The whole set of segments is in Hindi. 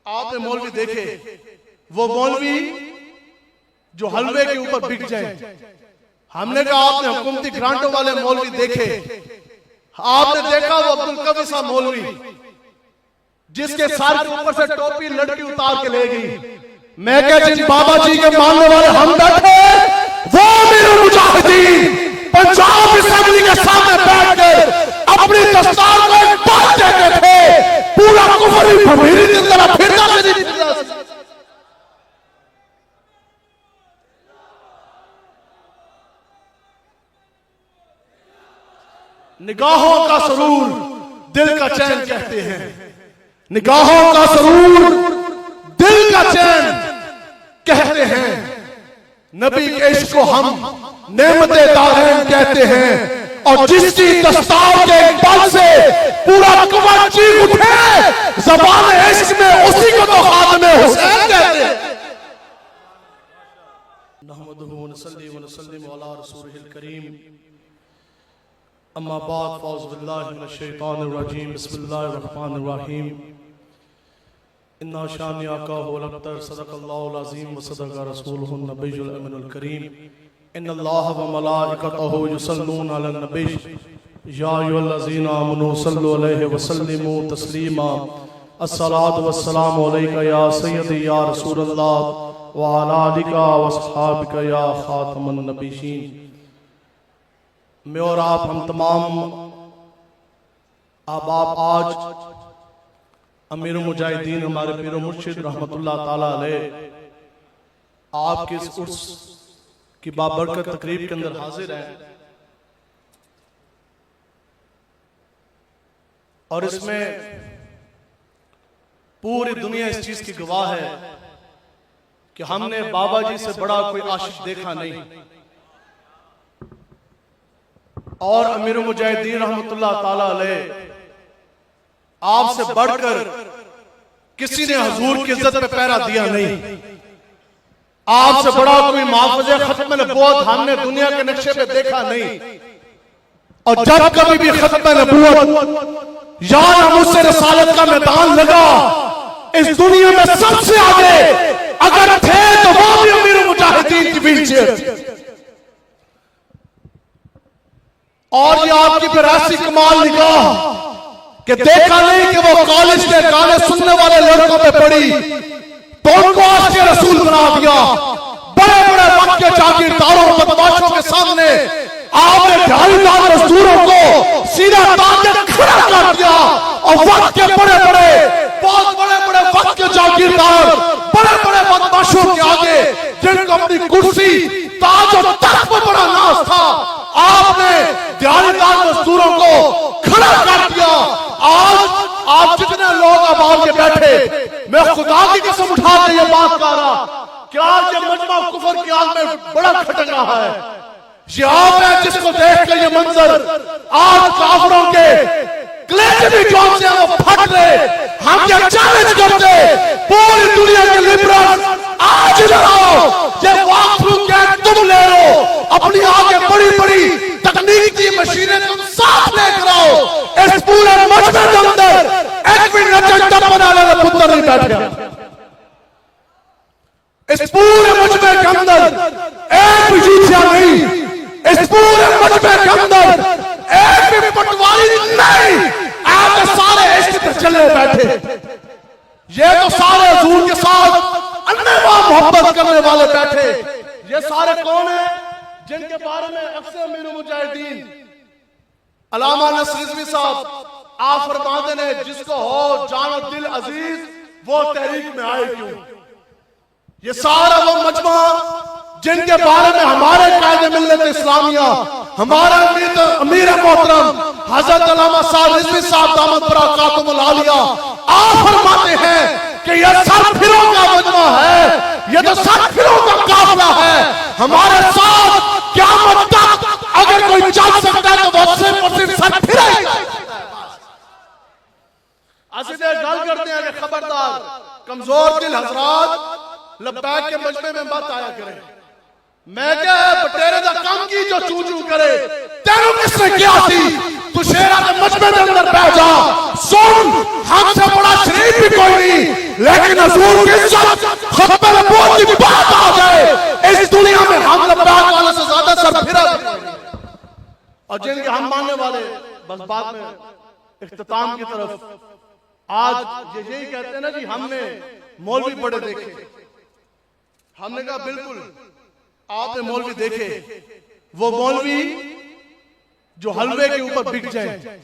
आपने मौलवी देखे, वो मौलवी जो हलवे के ऊपर बिक जाए। हमने कहा आपने हुकूमती ग्रांटों वाले मौलवी देखे, आपने देखा वो अब्दुल कवी साहब मौलवी जिसके सर के ऊपर से टोपी लड़की उतार के ले गई। मैं क्या जिन बाबा जी के मानने वाले हम बैठे, वो मेरे मुजाहिदीन पंजाब असेंबली के सामने बैठ कर अपनी दस्तार को एक बात देते थे, पूरा कुफर ही भमीरी की तरह फिरता नहीं। निगाहों का सरूर दिल का चैन कहते हैं, निगाहों का सरूर दिल का चैन कहते हैं। नबी के इश्क को हम नेमते दारैन कहते हैं, और जिसकी दस्तार के बल से पूरा कुफर चीख उठे, ज़बान इश्क में उसी को तो खातमे हुसैन कहते हैं। नहमदुहु व नसल्ली व नसल्लिमु अला रसूलिल करीम, अम्मा बाद, फ़ौज़ बिल्लाहि मिनश शैतानिर रजीम, बिस्मिल्लाहिर रहमानिर रहीम। इन्ना शानियाका हुवल अब्तर, सदक़ल्लाहुल अज़ीम व सदक़ रसूलुहुन नबियुल अमीनुल करीम। इन्नल्लाह व मलाइकतहु युसल्लूना अलन नबी, या अय्युहल्लज़ीना आमनू सल्लु अलैहि व सल्लिमू तस्लीमा। अस्सलातु वस्सलामु अलैका या सय्यदी या रसूलल्लाह व अला आलिका व अस्हाबिका या खातमुन नबिय्यीन। मैं और आप, हम तमाम अहबाब आज अमीर मुजाहिदीन हमारे पीर मुर्शिद रहमतुल्लाह ताला अलैह आपके इस उर्स की बाबरकत तकरीब के अंदर हाजिर हैं, और इसमें पूरी दुनिया इस चीज की गवाह है कि हमने बाबा जी से बड़ा कोई आशिक देखा नहीं, और अमीर मुजाहिदीन रहमतुल्लाह ताला अलैह आपसे बढ़कर किसी ने हुजूर की इज्जत पे पहरा दिया नहीं। आपसे बड़ा कोई मुहाफ़िज़े खत्म नबूवत हमने दुनिया के नक्शे पे देखा नहीं, और जब कभी भी खत्म नबूवत या मुझसे रसालत का मैदान लगा, इस दुनिया में सबसे आगे अगर थे तो वो भी अमीर मुजाहिदीन की व्हीलचेयर। और ये आपकी विरासती कमाल निगाह कि देखा नहीं कि वो कॉलेज के गाने सुनने वाले लड़कों पे पड़ी तो उनको आज के रसूल बना दिया। बड़े बड़े वक्त के जागीरदारों बदमाशों के सामने आपने ढाईदार मजदूरों को सीधा तान के खड़ा कर दिया, और वक्त के बड़े बड़े बहुत बड़े बड़े वक्त के जागीरदार बड़े बड़े बदमाशों के आगे जिनको अपनी कुर्सी ताज और तख्त पर बड़ा नाज था, आपने ढाईदार मजदूरों को खड़ा कर दिया। आज आप जितने लोग आवाज के बैठे, मैं खुदा की कसम उठा के ये बात कर रहा कि आज ये मजमा कुफर की आग में बड़ा खटक रहा है। ये आप है जिसको देख कर ये मंजर आज काफिरों के कलेजे भी कौन से वो फट रहे। हम ये चैलेंज करते पूरी दुनिया के लिबरल, आज लड़ाओ, ये वॉक थ्रू क्या तुम ले लो, अपनी आगे बड़ी बड़ी तकनीक की मशीनें तुम साथ लेकर आओ। इस पूरे मजमे के अंदर एक भी नजर बनाने वाला पुत्र नहीं बैठा। इस पूरे मजमे के अंदर एक भी जूठिया नहीं, इस पूरे मजमे के अंदर एक भी पटवारी नहीं। आप सारे इश्क पे चले बैठे, ये तो सारे हुजूर के साथ अन्नेवा मोहब्बत करने वाले बैठे। ये सारे कौन है जिनके बारे में अक्सर अमीर मुजाहिदीन अल्लामा नसर रिजवी साहब आप फरमाते ने, जिसको हो जानो दिल अजीज वो तहरीक में आए क्यों। ये सारा वो मजमा जिनके बारे में हमारे कायदे मिल्लत इस्लामिया, हमारा अमीर मोहतरम हजरत अल्लामा साहब रिजवी साहब दामद बरकातुहुल आलिया आप फरमाते हैं कि ये सरफिरों का मजमा है, ये तो सरफिरों का काफिला है। हमारे साथ क़यामत तक अगर कोई चल सकता है तो वो सिर्फ सरफिर ही। असीदे गल करते हैं कि खबरदार कमजोर दिल हजरात लब्बैक के मजमे में मत आया करें। मैं क्या बटेरे दा काम की जो चू चू करे, तेरू किसने क्या थी, तू शेरा के मजमे के अंदर बैठ जा, सुन हमसे बड़ा शरीफ भी कोई नहीं, लेकिन रसूल की इज्जत, खत्म नबूवत की बात आ जाए, इस दुनिया में हम लब्बैक वाले से ज्यादा सर फिरा और जिनके हम मानने वाले बस बाद में इख्तिताम की तरफ आज ये यही कहते हैं ना जी हमने मौलवी बड़े देखे। हमने कहा बिल्कुल आपने मौलवी देखे, वो मौलवी जो हलवे के ऊपर बिक जाए।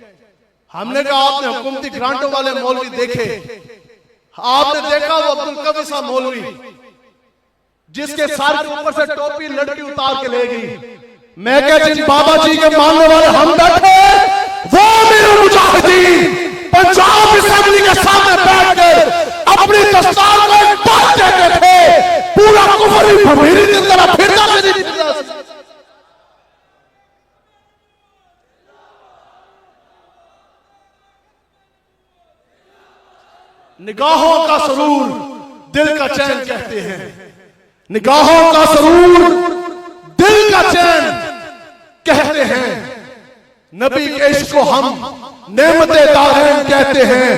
हमने कहा आपने हुकूमती ग्रांटों वाले मौलवी देखे, आपने देखा वो अब्दुल कवी साहब मौलवी जिसके सर के ऊपर से टोपी लड़की उतार के ले गई। मैं क्या जिन बाबा जी के मानने वाले हम बैठे, वो मेरे मुजाहिदीन पंजाब असेंबली के सामने बैठकर अपनी दस्तार को एक बात देते थे, पूरा कुफर ही भभीरी की तरह फिरता नहीं। निगाहों का सरूर दिल का चैन कहते हैं, निगाहों का सरूर दिल का चैन कहते हैं। नबी के इश्क को हम नेमते दारैन कहते हैं,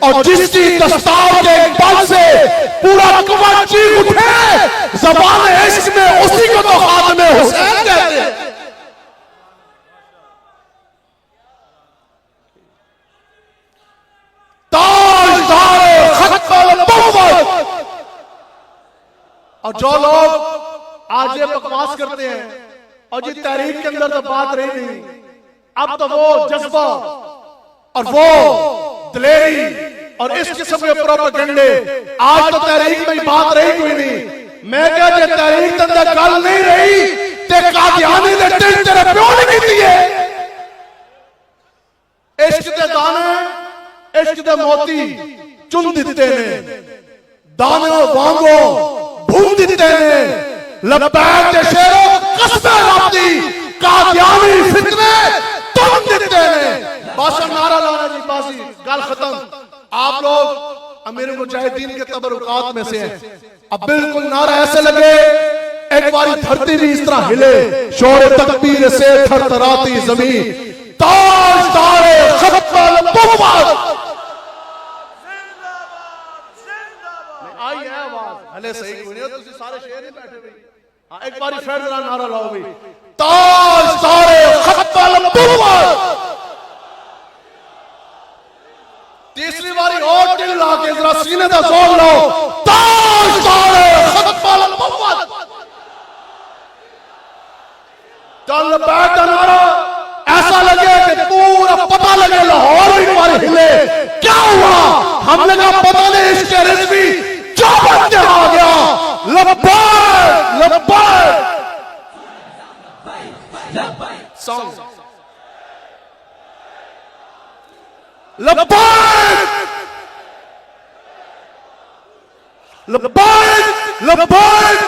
और जिसकी दस्तार के बल से पूरा कुफर चीख उठे, ज़बान इश्क में उसी को तो खात्मे हुसैन कहते हैं। और जो लोग आज ये बकवास करते हैं और जी तहरीक के अंदर तो बात रही नहीं, अब तो वो जज्बा और वो दिलेरी और इस किस्म के प्रोपेगेंडे, आज तो तहरीक में बात रही कोई नहीं। मैं क्या जे तहरीक के अंदर गल नहीं रही ते कादियानी दे दिल तेरे प्यो ने की है। इश्क दे दाने इश्क दे मोती चुन दिते ने, दाने वांगो भून दिते ने, लब्बैक दे शेरो कसमें रब दी कादियानी फितने तुम दिते ने। बस नारा लाना जी, बाजी गल खत्म। आप लोग अमीर मुजाहिदीन के तबरुकात में से हैं, अब बिल्कुल नारा ऐसे लगे एक बारी धरती भी इस तरह हिले, शोर तकबीर से थरथराती जमीन, ताजदारे खत्म नबुव्वत आई है आवाज हले सही कोई नहीं, तुसी सारे शेर नहीं बैठे भाई। हां एक बारी फिर जरा नारा लाओ भाई, ताजदारे खत्म नबुव्वत। तीसरी बारी और दिल ला के जरा सीने दा जोर लो, ताजदारे खत्म नबुव्वत। चल बैठ नारा ऐसा लगे कि पूरा पता लगे लाहौर भी मारे हिले। क्या हुआ? हमने कहा पता नहीं इसके रिजवी क्या बनते आ गया। लब्बैक लब्बैक सॉन्ग लब्बैक लब्बैक लब्बैक